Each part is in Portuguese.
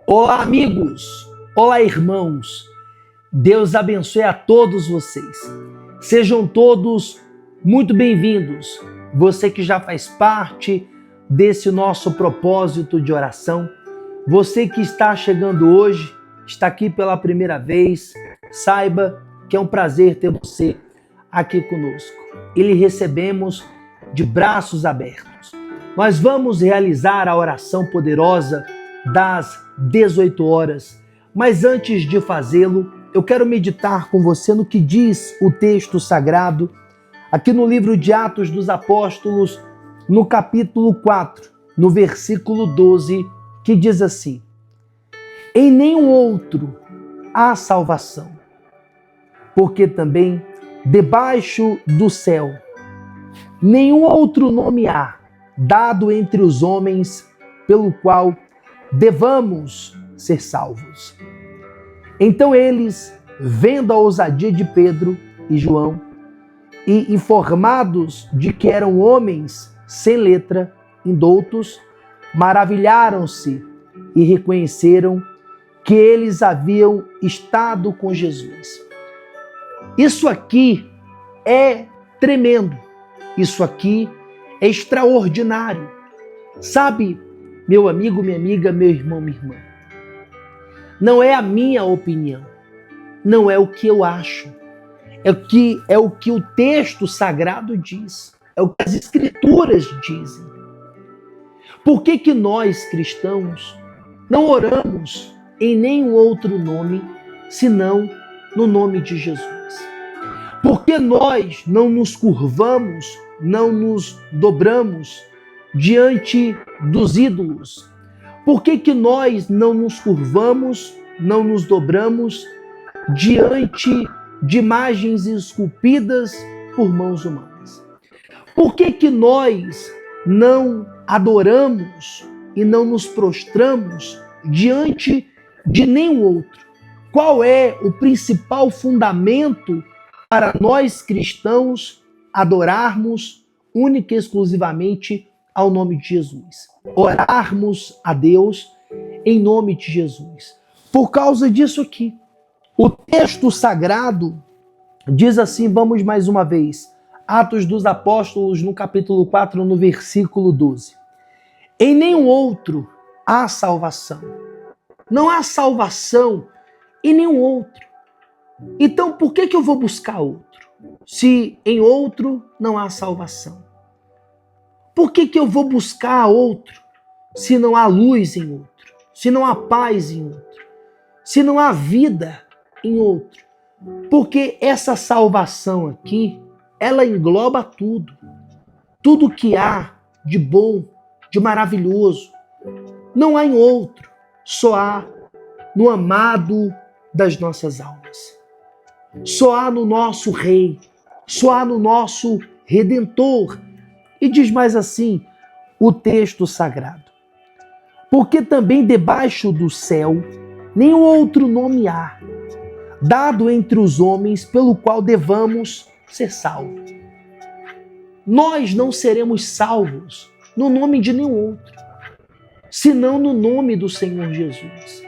Olá, amigos! Olá, irmãos! Deus abençoe a todos vocês. Sejam todos muito bem-vindos. Você que já faz parte desse nosso propósito de oração, você que está chegando hoje, está aqui pela primeira vez, saiba que é um prazer ter você aqui conosco. E lhe recebemos de braços abertos. Nós vamos realizar a oração poderosa das 18 horas. Mas antes de fazê-lo, eu quero meditar com você no que diz o texto sagrado, aqui no livro de Atos dos Apóstolos, no capítulo 4, no versículo 12, que diz assim: em nenhum outro há salvação, porque também debaixo do céu nenhum outro nome há, dado entre os homens, pelo qual devamos ser salvos. Então eles, vendo a ousadia de Pedro e João, e informados de que eram homens sem letra, indoutos, maravilharam-se e reconheceram que eles haviam estado com Jesus. Isso aqui é tremendo. Isso aqui é extraordinário. Sabe, meu amigo, minha amiga, meu irmão, minha irmã, não é a minha opinião, não é o que eu acho, é o que o texto sagrado diz, é o que as escrituras dizem. Por que nós, cristãos, não oramos em nenhum outro nome, senão no nome de Jesus? Por que nós não nos curvamos, não nos dobramos diante dos ídolos? Por que nós não nos curvamos, não nos dobramos diante de imagens esculpidas por mãos humanas? Por que nós não adoramos e não nos prostramos diante de nenhum outro? Qual é o principal fundamento para nós cristãos adorarmos única e exclusivamente ao nome de Jesus? Orarmos a Deus em nome de Jesus. Por causa disso aqui, o texto sagrado diz assim, vamos mais uma vez, Atos dos Apóstolos, no capítulo 4, no versículo 12. Em nenhum outro há salvação. Não há salvação em nenhum outro. Então, por que eu vou buscar outro? Se em outro não há salvação. Por que eu vou buscar outro se não há luz em outro? Se não há paz em outro? Se não há vida em outro? Porque essa salvação aqui, ela engloba tudo. Tudo que há de bom, de maravilhoso. Não há em outro. Só há no amado das nossas almas. Só há no nosso Rei. Só há no nosso Redentor. E diz mais assim o texto sagrado: porque também debaixo do céu nenhum outro nome há, dado entre os homens, pelo qual devamos ser salvos. Nós não seremos salvos no nome de nenhum outro, senão no nome do Senhor Jesus.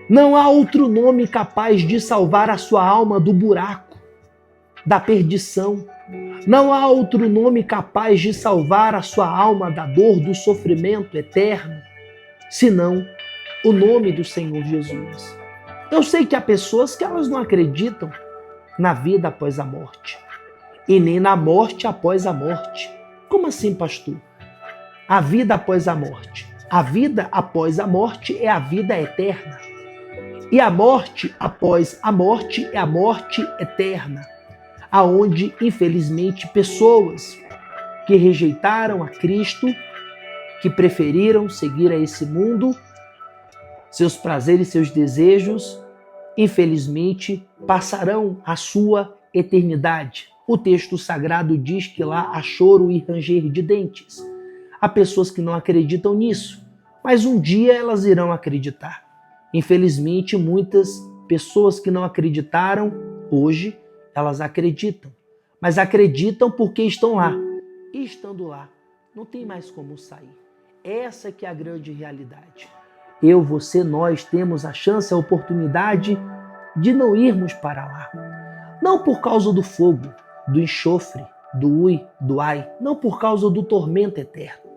Não há outro nome capaz de salvar a sua alma do buraco, da perdição. Não há outro nome capaz de salvar a sua alma da dor, do sofrimento eterno, senão o nome do Senhor Jesus. Eu sei que há pessoas que elas não acreditam na vida após a morte e nem na morte após a morte. Como assim, pastor? A vida após a morte. A vida após a morte é a vida eterna. E a morte após a morte é a morte eterna, aonde, infelizmente, pessoas que rejeitaram a Cristo, que preferiram seguir a esse mundo, seus prazeres e seus desejos, infelizmente, passarão a sua eternidade. O texto sagrado diz que lá há choro e ranger de dentes. Há pessoas que não acreditam nisso, mas um dia elas irão acreditar. Infelizmente, muitas pessoas que não acreditaram, hoje, elas acreditam. Mas acreditam porque estão lá. E estando lá, não tem mais como sair. Essa que é a grande realidade. eu, você, nós temos a chance, a oportunidade de não irmos para lá. Não por causa do fogo, do enxofre, do ui, do ai, não por causa do tormento eterno.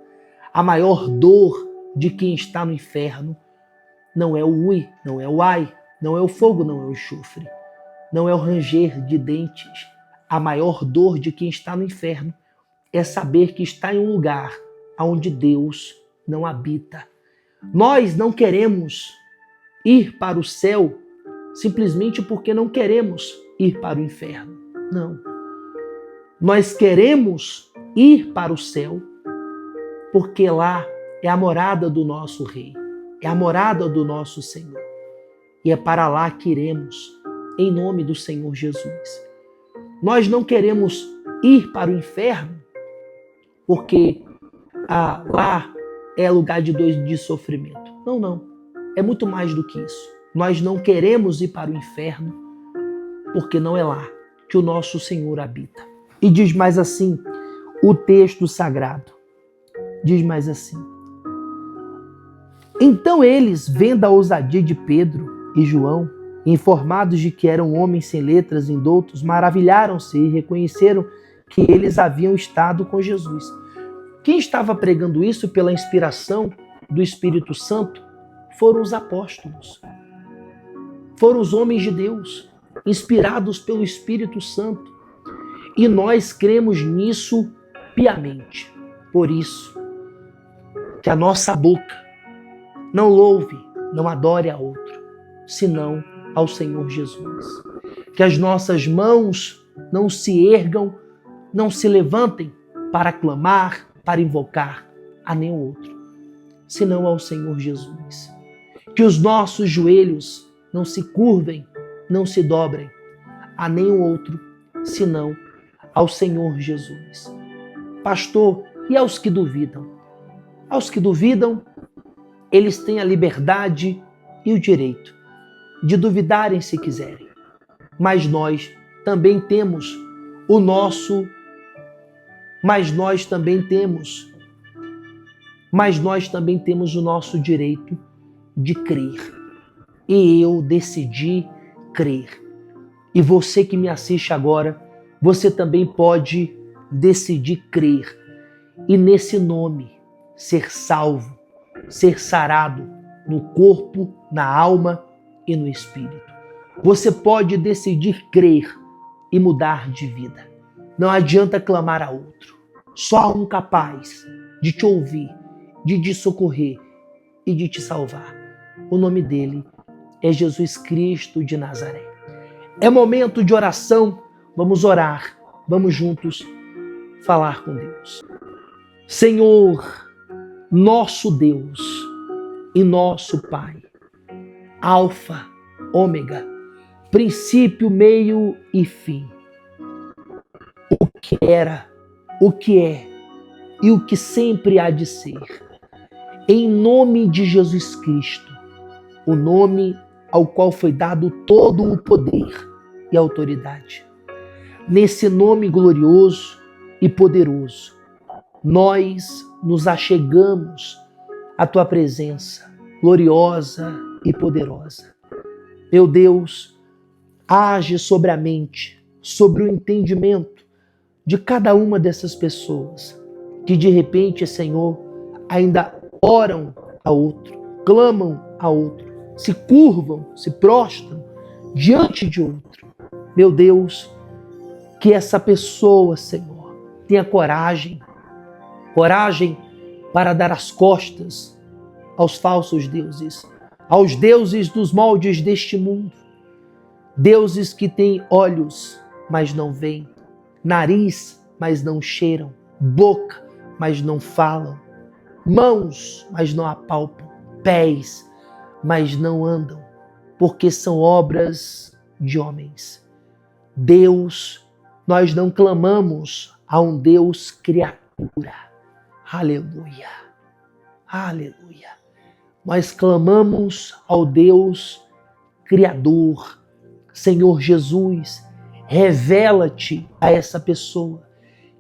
A maior dor de quem está no inferno não é o ui, não é o ai, não é o fogo, não é o enxofre, não é o ranger de dentes. A maior dor de quem está no inferno é saber que está em um lugar onde Deus não habita. Nós não queremos ir para o céu simplesmente porque não queremos ir para o inferno. Não. Nós queremos ir para o céu porque lá é a morada do nosso Rei, é a morada do nosso Senhor. E é para lá que iremos, em nome do Senhor Jesus. Nós não queremos ir para o inferno porque lá é lugar de sofrimento. Não, não. É muito mais do que isso. Nós não queremos ir para o inferno porque não é lá que o nosso Senhor habita. E diz mais assim o texto sagrado. Diz mais assim: então eles, vendo a ousadia de Pedro e João, informados de que eram homens sem letras e indoutos, maravilharam-se e reconheceram que eles haviam estado com Jesus. Quem estava pregando isso pela inspiração do Espírito Santo foram os apóstolos. Foram os homens de Deus, inspirados pelo Espírito Santo. E nós cremos nisso piamente. Por isso, que a nossa boca não louve, não adore a outro, senão ao Senhor Jesus. Que as nossas mãos não se ergam, não se levantem para clamar, para invocar a nenhum outro, senão ao Senhor Jesus. Que os nossos joelhos não se curvem, não se dobrem a nenhum outro, senão ao Senhor Jesus. Pastor, e aos que duvidam? Aos que duvidam, eles têm a liberdade e o direito de duvidarem se quiserem. Mas nós também temos o nosso direito de crer. E eu decidi crer. E você que me assiste agora, você também pode decidir crer. E nesse nome, ser salvo, ser sarado no corpo, na alma e no espírito. Você pode decidir crer e mudar de vida. Não adianta clamar a outro. Só há um capaz de te ouvir, de te socorrer e de te salvar. O nome dele é Jesus Cristo de Nazaré. É momento de oração. Vamos orar. Vamos juntos falar com Deus. Senhor, nosso Deus e nosso Pai, Alfa, Ômega, princípio, meio e fim. O que era, o que é e o que sempre há de ser. Em nome de Jesus Cristo, o nome ao qual foi dado todo o poder e autoridade. Nesse nome glorioso e poderoso, nós nos achegamos à tua presença gloriosa e poderosa. Meu Deus, age sobre a mente, sobre o entendimento de cada uma dessas pessoas que de repente, Senhor, ainda oram a outro, clamam a outro, se curvam, se prostram diante de outro. Meu Deus, que essa pessoa, Senhor, tenha coragem para dar as costas aos falsos deuses, aos deuses dos moldes deste mundo, deuses que têm olhos, mas não veem, nariz, mas não cheiram, boca, mas não falam, mãos, mas não apalpam, pés, mas não andam, porque são obras de homens. Deus, nós não clamamos a um Deus criatura. Aleluia, aleluia. Nós clamamos ao Deus Criador. Senhor Jesus, revela-te a essa pessoa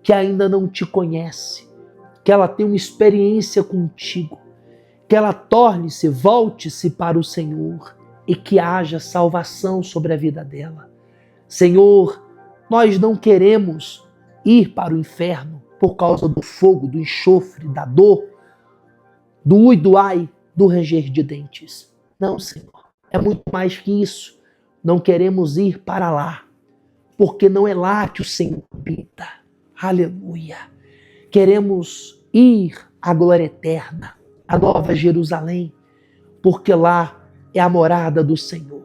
que ainda não te conhece, que ela tem uma experiência contigo, que ela torne-se, volte-se para o Senhor e que haja salvação sobre a vida dela. Senhor, nós não queremos ir para o inferno por causa do fogo, do enxofre, da dor, do ui, do ai, do ranger de dentes. Não, Senhor, é muito mais que isso. Não queremos ir para lá, porque não é lá que o Senhor habita. Aleluia. Queremos ir à glória eterna, à Nova Jerusalém, porque lá é a morada do Senhor.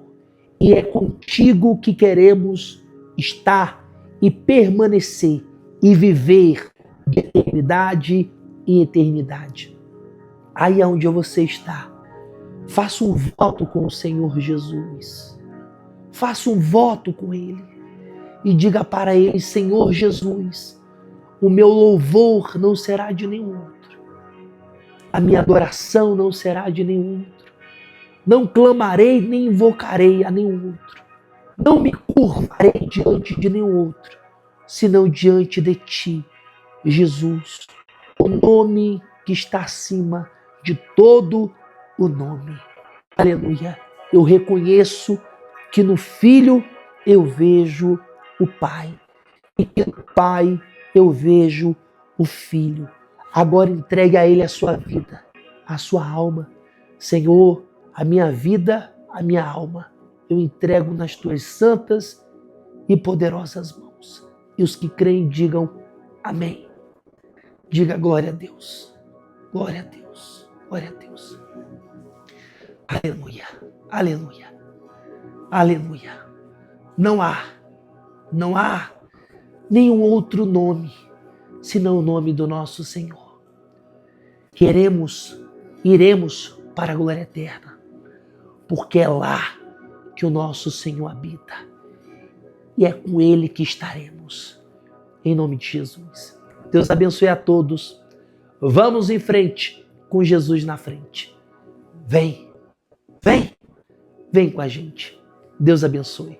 E é contigo que queremos estar e permanecer e viver de eternidade em eternidade. Aí onde você está, faça um voto com o Senhor Jesus. Faça um voto com Ele e diga para Ele: Senhor Jesus, o meu louvor não será de nenhum outro. A minha adoração não será de nenhum outro. Não clamarei nem invocarei a nenhum outro. Não me curvarei diante de nenhum outro, senão diante de Ti, Jesus, o nome que está acima de todo o nome. Aleluia. Eu reconheço que no Filho eu vejo o Pai e que no Pai eu vejo o Filho. Agora entregue a Ele a sua vida, a sua alma. Senhor, a minha vida, a minha alma, eu entrego nas Tuas santas e poderosas mãos. E os que creem digam amém. Diga glória a Deus. Glória a Deus. Glória a Deus. Aleluia. Aleluia. Aleluia. Não há nenhum outro nome senão o nome do nosso Senhor. Iremos para a glória eterna, porque é lá que o nosso Senhor habita e é com Ele que estaremos. Em nome de Jesus. Deus abençoe a todos. Vamos em frente com Jesus na frente. Vem com a gente. Deus abençoe.